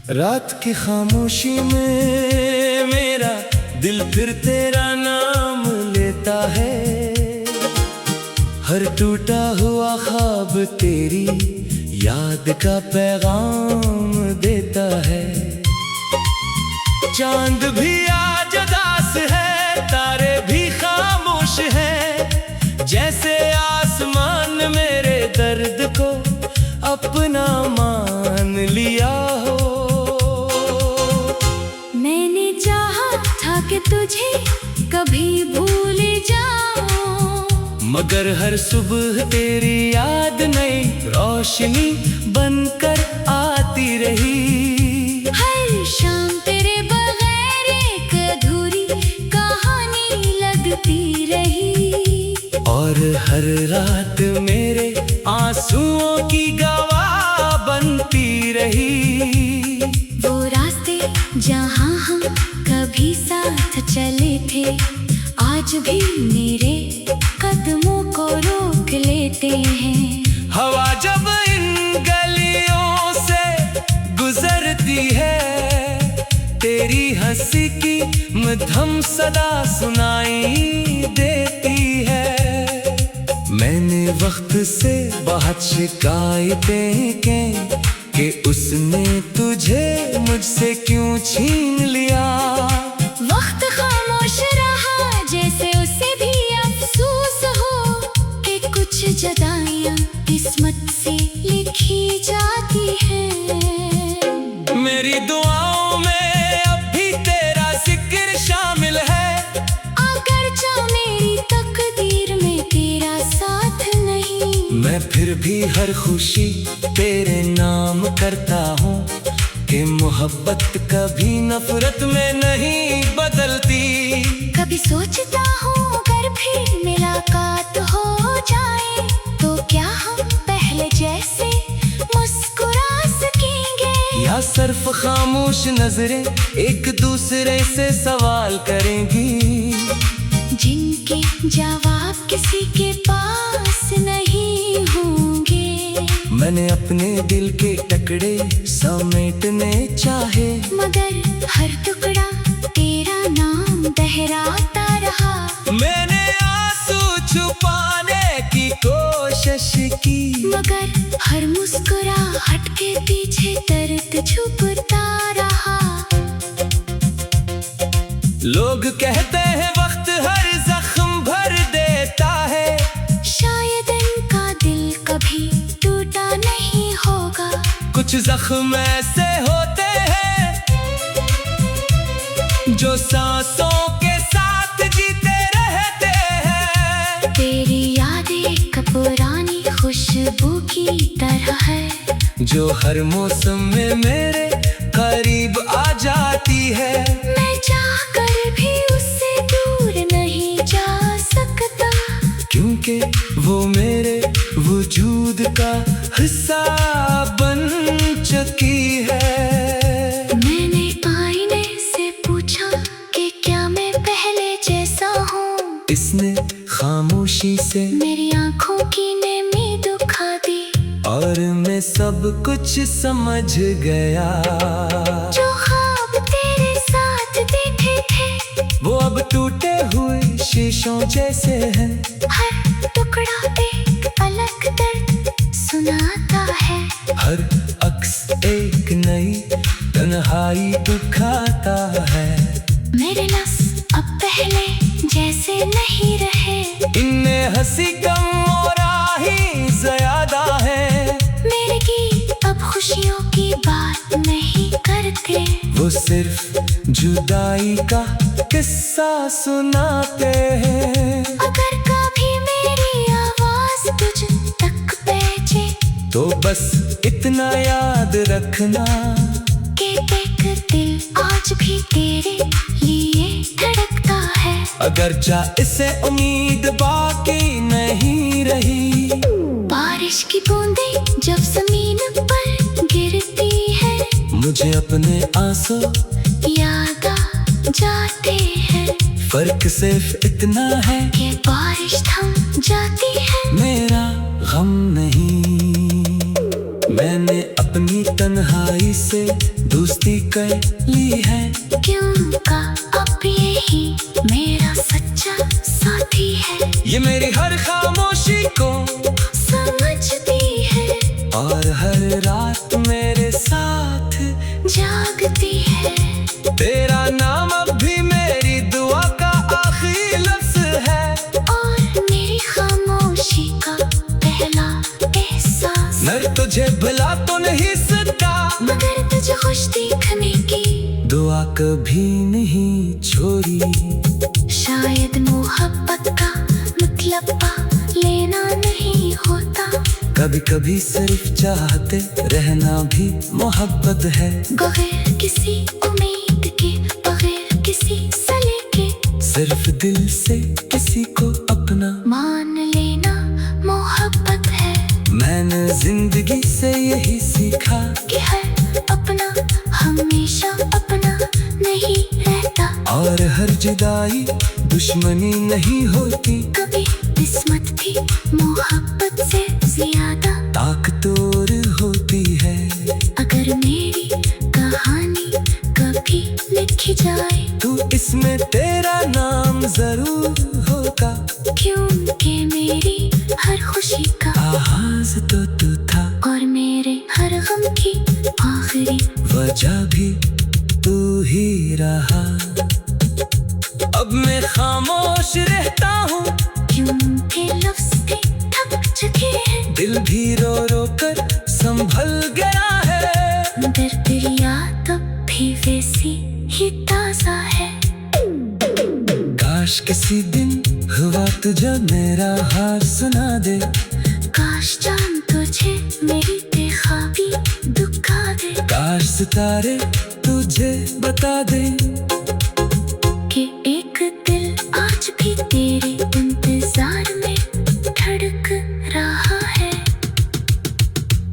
रात की खामोशी में मेरा दिल फिर तेरा नाम लेता है। हर टूटा हुआ ख्वाब तेरी याद का पैगाम देता है। चांद भी आज उदास है, तारे भी खामोश हैं, जैसे आसमान मेरे दर्द को अपना मान लिया हो। मैंने चाहा था कि तुझे कभी भूल जाऊं, मगर हर सुबह तेरी याद नई रोशनी बनकर आती रही। हर शाम तेरे बगैर एक अधूरी कहानी लगती रही, और हर रात मेरे आंसुओं की गवाह बनती रही। वो रास्ते जहाँ हम कभी साथ चले थे, आज भी मेरे कदमों को रोक लेते हैं। हवा जब इन गलियों से गुजरती है, तेरी हंसी की मधुर सदा सुनाई देती है। मैंने वक्त से बहुत शिकायतें की कि उसने तुझे मुझसे क्यों छीन लिया। वक्त खामोश रहा, जैसे उसे भी अफसोस हो कि कुछ जुदाइयां किस्मत से लिखी जाती हैं। मेरी दुआओं में अब भी तेरा जिक्र शामिल है, अगरचे मेरी तकदीर में तेरा साथ नहीं। मैं फिर भी हर खुशी तेरे नाम करता हूँ कि मोहब्बत कभी नफरत में नहीं बदलती। कभी सोचता हूँ अगर फिर मुलाकात हो जाए, तो क्या हम पहले जैसे मुस्कुरा सकेंगे, या सिर्फ खामोश नजरें एक दूसरे से सवाल करेंगी, जिनके जवाब किसी के पास नहीं होंगे। मैंने अपने दिल के टुकड़े समेटने चाहे, मगर हर टुकड़ा तेरा नाम दोहराता रहा। मैंने आंसू छुपाने की कोशिश की, मगर हर मुस्कुराहट के पीछे दर्द छुपता रहा। लोग कहते हैं वक्त हर जख्म भर देता है, शायद इनका दिल कभी टूटा नहीं होगा। कुछ जख्म ऐसे होते हैं जो सांसों के साथ जीते रहते हैं। तेरी याद एक पुरानी खुशबू की तरह है, जो हर मौसम में मेरे करीब आ जाती है। मैं चाहकर भी उससे दूर नहीं जा सकता, क्योंकि वो मेरे वजूद का हिस्सा बन चुकी है। मैंने आईने से पूछा कि क्या मैं पहले जैसा हूँ, इसने खामोशी से मेरी आंखों की नेमी दुखा दी, और मैं सब कुछ समझ गया। जो ख्वाब तेरे साथ देखे थे, वो अब टूटे हुए शीशों जैसे हैं। हर टुकड़ा एक अलग दर्द सुनाता है। हर अक्स एक नई तन्हाई दुखाता है। मेरे लफ्ज़ अब पहले जैसे नहीं रहे, इनमें हंसी कम और आही ज्यादा है। मेरे गीत अब खुशियों की बात नहीं करते, वो सिर्फ जुदाई का किस्सा सुनाते हैं। अगर कभी मेरी आवाज तुझ तक पहुंचे, तो बस इतना याद रखना कि एक दिल आज भी तेरे लिए धड़कता है। अगर जा इसे उम्मीद बाकी नहीं रही। बारिश की बूंदें जब जमीन पर गिरती है, मुझे अपने आंसू याद आ जाते हैं। फर्क सिर्फ इतना है कि बारिश थम जाती है, मेरा गम नहीं। मैंने अपनी तन्हाई से दोस्ती कर ली है। क्यों का अब यही मेरा सच्चा साथी है। ये मेरी हर खामोशी को समझती है और हर रात मेरे साथ जागती है। तेरा नाम अब भी मेरी दुआ का आखिरी लफ्ज है। और मेरी खामोशी का पहला एहसास। मैं तुझे भुला तो नहीं सकता, मगर तुझे खुश देखने की दुआ कभी नहीं छोड़ी। शायद मोहब्बत का मतलब पा लेना नहीं होता। कभी कभी सिर्फ चाहते रहना भी मोहब्बत है। बगैर किसी उम्मीद के, बगैर किसी सले के, सिर्फ दिल से किसी को अपना मान लेना मोहब्बत है। मैंने जिंदगी से यही सीखा कि हर अपना हमेशा अपना नहीं रहता। और हर जुदाई दुश्मनी नहीं होती। कभी किस्मत भी मोहब्बत से ज्यादा ताकतवर होती है। अगर मेरी कहानी कभी लिखी जाए तू इसमें तेरा नाम जरूर होगा। क्योंकि मेरी हर खुशी का आगाज तो तू था और मेरे हर गम की आखिरी वजह भी तू ही रहा। अब मैं खामोश रहता हूँ क्योंकि लफ्ज़ भी थक चुके हैं। दिल भी रो रो कर संभल गया है। दर्द याद अब भी वैसी ही ताज़ा है। काश किसी दिन हुआ तुझे मेरा हाल सुना दे। काश जान तुझे मेरी बेख्वाबी दुखा दे। काश सितारे तुझे बता दे कि एक दिल आज भी तेरे इंतजार में धड़क रहा है।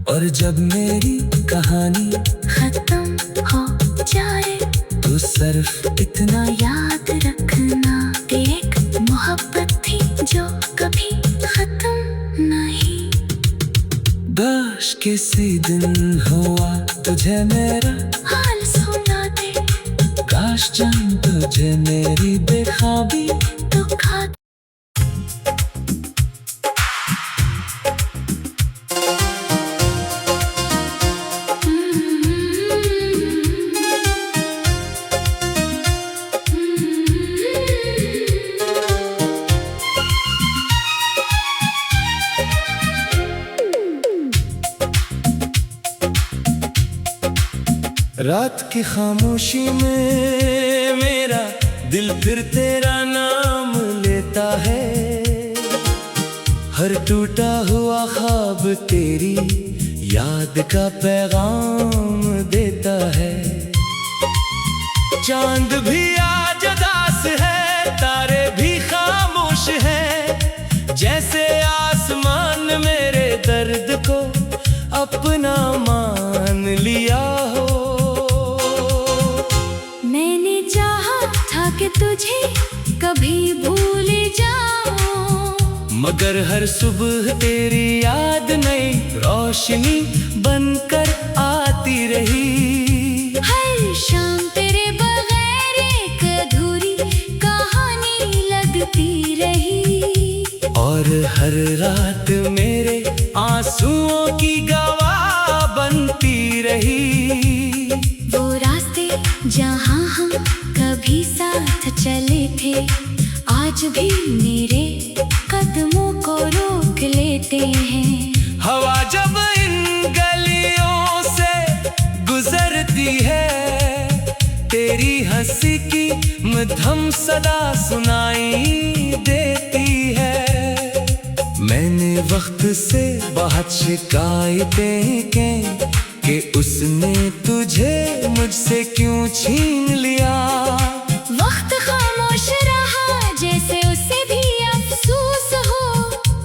और जब मेरी कहानी खत्म हो जाए तो सिर्फ इतना याद रखना कि एक मोहब्बत थी जो कभी खत्म नहीं। काश किसी दिन हुआ तुझे मेरा हाल सुना दे। काश जान तुझे मेरी बेख्वाबी दुखा रात की खामोशी में मेरा दिल फिर तेरा नाम लेता है। हर टूटा हुआ ख्वाब तेरी याद का पैगाम देता है। चांद भी आज उदास है, तारे भी खामोश हैं। जैसे आसमान मेरे दर्द को अपना मान लिया हो। मैंने चाहा था कि तुझे कभी भूल जाऊं, मगर हर सुबह तेरी याद नई रोशनी बनकर आती रही। हर शाम तेरे बगैर एक अधूरी कहानी लगती रही। और हर रात मेरे आंसुओं की गवाह बनती रही। वो रास्ते जहाँ हम कभी साथ चले थे, आज भी मेरे कदमों को रोक लेते हैं। हवा जब इन गलियों से गुजरती है, तेरी हंसी की मधुर सदा सुनाई देती है। मैंने वक्त से बहुत शिकायतें की कि उसने तुझे मुझसे क्यों छीन लिया। वक्त खामोश रहा जैसे उसे भी अफसोस हो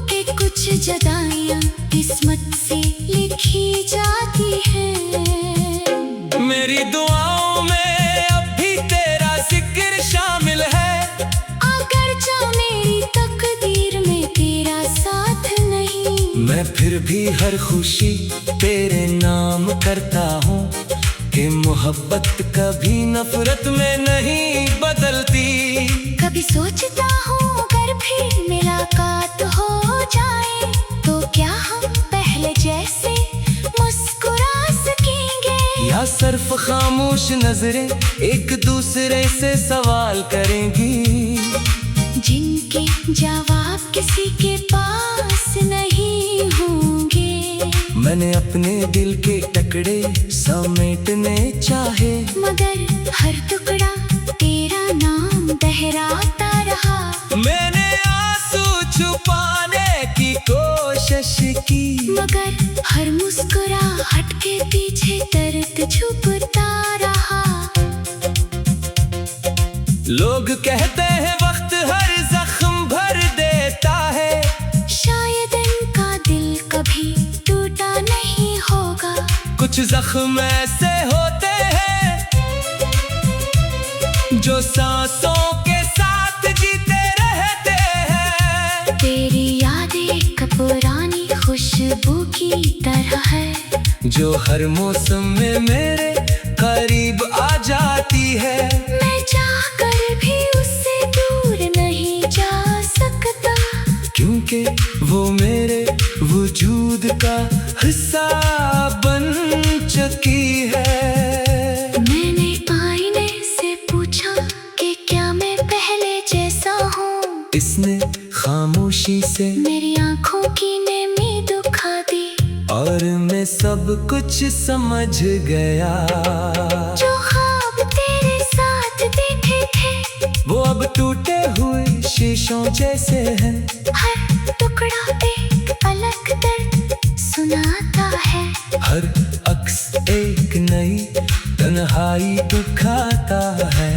कि कुछ जुदाइयां किस्मत से लिखी जाती हैं। मेरी दुआओं में अब भी तेरा जिक्र शामिल है। अगरचे मेरी तकदीर में तेरा साथ नहीं, मैं फिर भी हर खुशी तेरे नाम करता हूँ कि कि मोहब्बत कभी नफरत में नहीं बदलती। कभी सोचता हूँ अगर फिर मुलाकात हो जाए तो क्या हम पहले जैसे मुस्कुरा सकेंगे, या सिर्फ खामोश नजरें एक दूसरे से सवाल करेंगी, जिनके जवाब किसी के पास नहीं होंगे। मैंने अपने दिल के टुकड़े समेटने चाहे, मगर हर टुकड़ा तेरा नाम दोहराता रहा। मैंने आंसू छुपाने की कोशिश की, मगर हर मुस्कुराहट के पीछे दर्द छुपता रहा। लोग कहते हैं वक्त हर जख्म भर देता है, शायद इनका दिल कभी टूटा नहीं होगा। कुछ जख्म ऐसे होते हैं जो सांसों के साथ जीते रहते हैं। तेरी यादें एक पुरानी खुशबू की तरह है, जो हर मौसम में मेरे करीब आ जाती है। मैं चाहकर भी उससे दूर नहीं जा सकता, क्योंकि वो मेरे वजूद का हिस्सा बन चुकी है। मैंने आईने से पूछा कि क्या मैं पहले जैसा हूँ, इसने खामोशी से मेरी आंखों की नेमी दुखा दी। और मैं सब कुछ समझ गया, जो ख्वाब तेरे साथ देखे थे वो अब टूटे हुए शीशों जैसे हैं। हर टुकड़ा एक अलग दर्द सुनाता है, हर अक्स एक नई तन्हाई दुखाता है।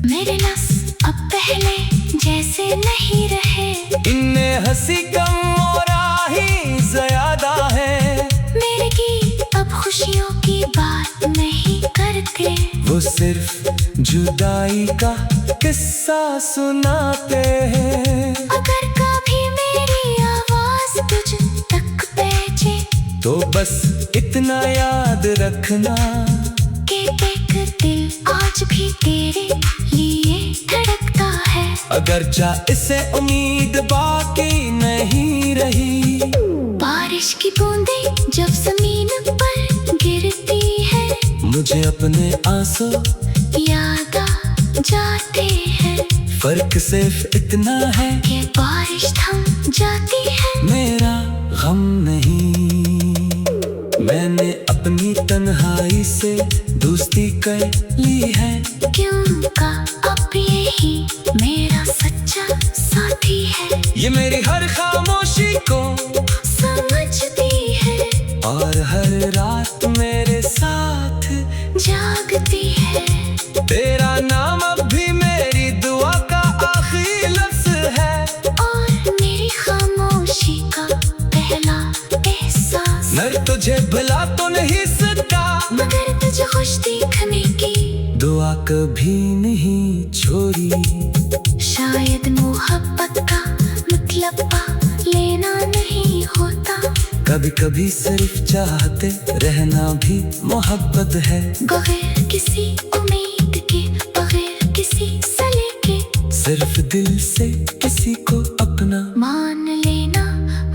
मेरे लफ्ज़ अब पहले जैसे नहीं रहे, इनमें हंसी कम और आही ज्यादा है। मेरे गीत अब खुशियों की बात नहीं करते, वो सिर्फ जुदाई का किस्सा सुनाते हैं। अगर कभी मेरी आवाज तुझ तक पहुंचे तो बस इतना याद रखना कि एक दिल आज भी तेरे लिए धड़कता है। अगरचा इससे उम्मीद बाकी नहीं रही। बारिश की बूंदें जब जमीन पर गिरती है, मुझे अपने आंसू याद आ जाते हैं फर्क सिर्फ इतना है कि बारिश थम जाती है। मेरा गम नहीं, मैंने अपनी तन्हाई से दोस्ती कर ली है। क्योंकि अब यही मेरा सच्चा साथी है, ये मेरी हर खामोशी को समझती है और हर रात मेरे साथ जागती है। तेरा नाम अब भी मेरी दुआ का आखिरी लफ्ज है, और मेरी खामोशी का पहला एहसास। मैं तुझे भुला तो नहीं सकता, मगर तुझे खुश देखने की दुआ कभी नहीं छोड़ी। शायद मोहब्बत का मतलब पा लेना नहीं होता, कभी कभी सिर्फ चाहते रहना भी मोहब्बत है। बगैर किसी उम्मीद के, बगैर किसी सले के, सिर्फ दिल से किसी को अपना मान लेना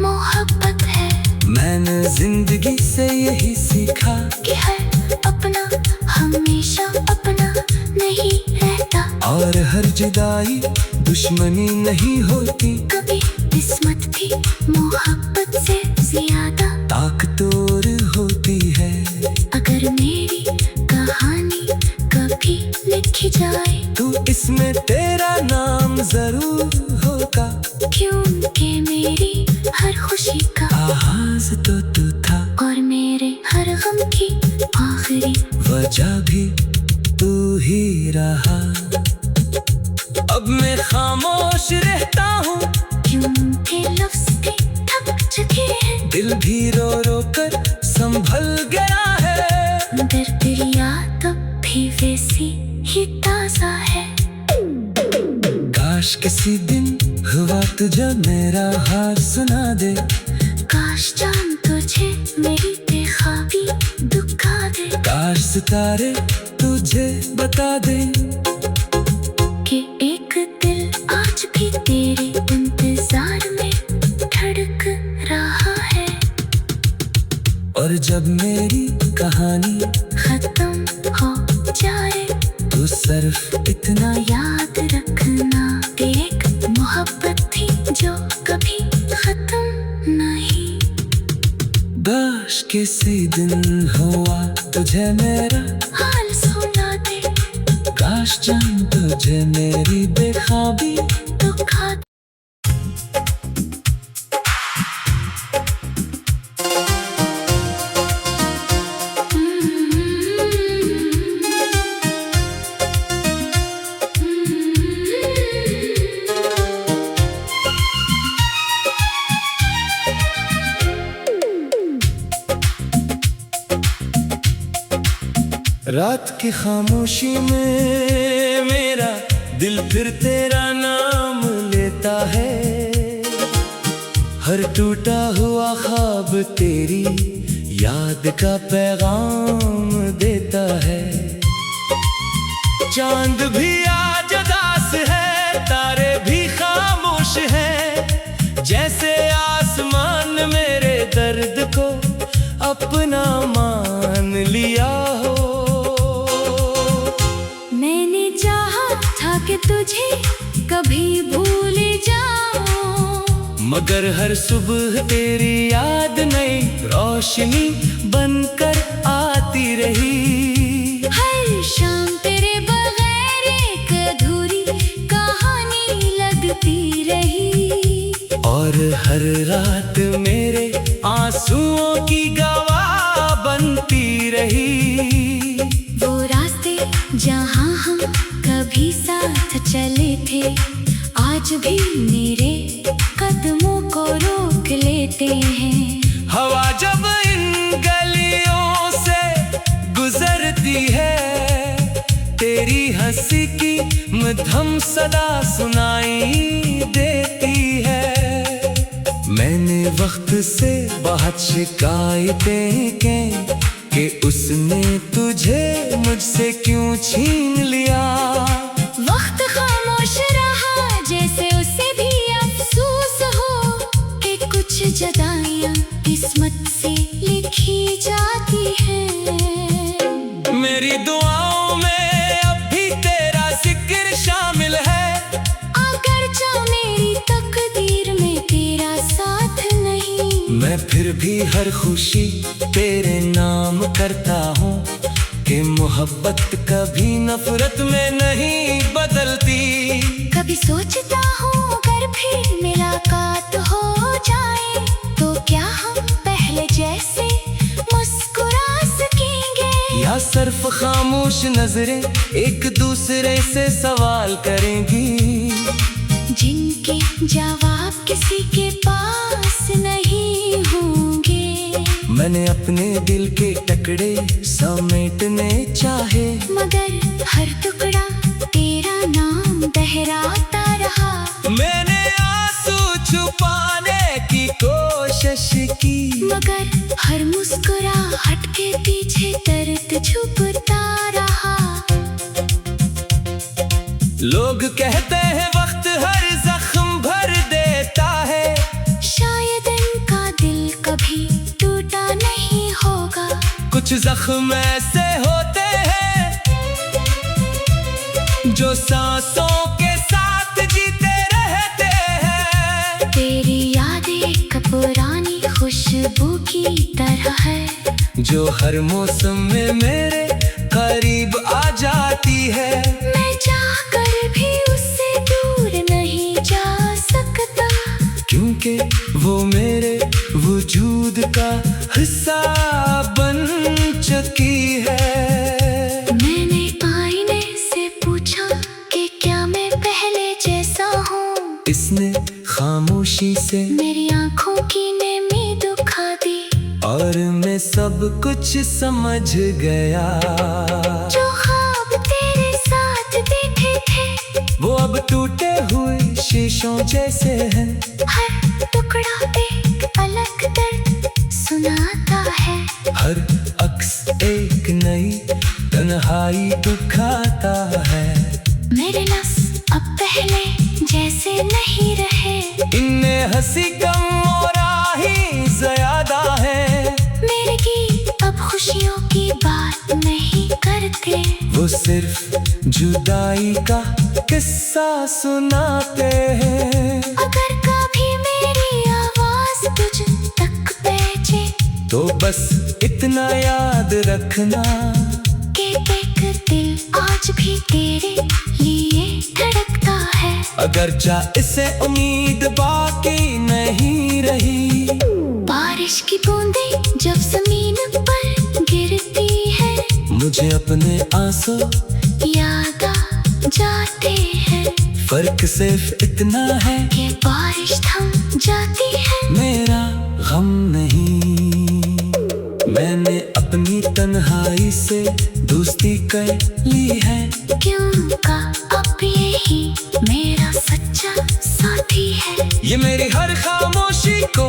मोहब्बत है। मैंने जिंदगी से यही सीखा कि हर अपना हमेशा अपना नहीं रहता, और हर जुदाई दुश्मनी नहीं होती। कभी किस्मत भी मोहब्बत से ज्यादा ताकतवर होती है। अगर मेरी कहानी कभी लिखी जाए तो इसमें तेरा नाम जरूर होगा, क्योंकि मेरी हर खुशी का आगाज तो तू था और मेरे हर गम की आखिरी वजह भी तू ही रहा। अब मैं खामोश रहता हूँ क्योंकि लफ्ज़ भी थक चुके हैं, दिल भी रो रो कर संभल गया है। मगर तेरी याद अब भी वैसी ही ताज़ा है। काश किसी दिन हुआ तुझे मेरा हाल सुना दे, काश जान तुझे मेरी बेख्वाबी दुखा दे। काश सितारे तुझे बता दे कि एक दिल आज भी तेरे इंतजार में धड़क रहा है। और जब मेरी कहानी खत्म हो जाए तो सिर्फ इतना याद रखना कि एक मोहब्बत थी जो कभी खत्म नहीं। काश किसी दिन हुआ तुझे मेरा हाल सुना दे। काश जान तुझे मेरी बेख्वाबी दुखा दे। रात की खामोशी में मेरा दिल फिर तेरा नाम लेता है। हर टूटा हुआ ख्वाब तेरी याद का पैगाम देता है। चांद भी आज उदास है, तारे भी खामोश हैं, जैसे आसमान मेरे दर्द को अपना मान लिया हो। कि तुझे कभी भूल जाऊं, मगर हर सुबह तेरी याद नई रोशनी बनकर आती रही। हर शाम तेरे बगैर एक अधूरी कहानी लगती रही। और हर रात मेरे आंसुओं की गवाह बनती रही। वो रास्ते जहाँ हम कभी साथ चले थे, आज भी मेरे कदमों को रोक लेते हैं। हवा जब इन गलियों से गुजरती है, तेरी हंसी की मधुर सदा सुनाई देती है। मैंने वक्त से बहुत शिकायतें की कि उसने तुझे मुझसे क्यों छीन लिया। वक्त खामोश रहा जैसे उसे भी अफसोस हो कि कुछ जुदाइयां किस्मत से लिखी जाती हैं। मेरी दुआओं में अब भी तेरा जिक्र शामिल है, अगरचे मेरी तकदीर में तेरा साथ नहीं। मैं फिर भी हर खुशी तेरे नाम करता हूँ कि मोहब्बत कभी नफरत में नहीं बदलती। कभी सोचता हूँ अगर फिर मुलाकात हो जाए तो क्या हम पहले जैसे मुस्कुरा सकेंगे, या सिर्फ खामोश नजरें एक दूसरे से सवाल करेंगी, जिनके जवाब किसी के पास नहीं होंगे। मैंने अपने दिल के टुकड़े समेटने चाहे, मगर हर टुकड़ा तेरा नाम दोहराता रहा। मैंने आंसू छुपाने की कोशिश की, मगर हर मुस्कुराहट के पीछे दर्द छुपता रहा। लोग कहते हैं वक्त हर जख्म भर देता है, शायद इनका दिल कभी टूटा नहीं होगा। कुछ जख्म ऐसे होते हैं जो सांसों के साथ जीते रहते हैं। तेरी याद एक पुरानी खुशबू की तरह है, जो हर मौसम में मेरे करीब आ जाती है। मैं चाहकर भी उससे दूर नहीं जा सकता, क्योंकि वो मेरे वजूद का हिस्सा बन चुकी है। मैंने आईने से पूछा कि क्या मैं पहले जैसा हूँ, इसने खामोशी से मेरी आंखों की नेमी दुखा दी। और मैं सब कुछ समझ गया, जो ख्वाब तेरे साथ देखे थे वो अब टूटे हुए शीशों जैसे हैं। हर टुकड़ा एक अलग दर्द सुनाता है। हर अक्स जुदाई दुखाता है। मेरे नस अब पहले जैसे नहीं रहे, इनने हंसी कम और आही ज्यादा है। मेरे गीत अब खुशियों की बात नहीं करते, वो सिर्फ जुदाई का किस्सा सुनाते हैं। अगर कभी मेरी आवाज तुझ तक पहुंचे, तो बस इतना याद रखना कि एक दिल आज भी तेरे लिए धड़कता है। अगर जा इससे उम्मीद बाकी नहीं रही। बारिश की बूंदें जब जमीन पर गिरती है, मुझे अपने आंसू याद आ जाते हैं। फर्क सिर्फ इतना है कि बारिश थम जाती है, मेरा गम नहीं। मैंने अपनी तन्हाई से दोस्ती कर ली है, क्योंकि अब यही मेरा सच्चा साथी है। ये मेरी हर खामोशी को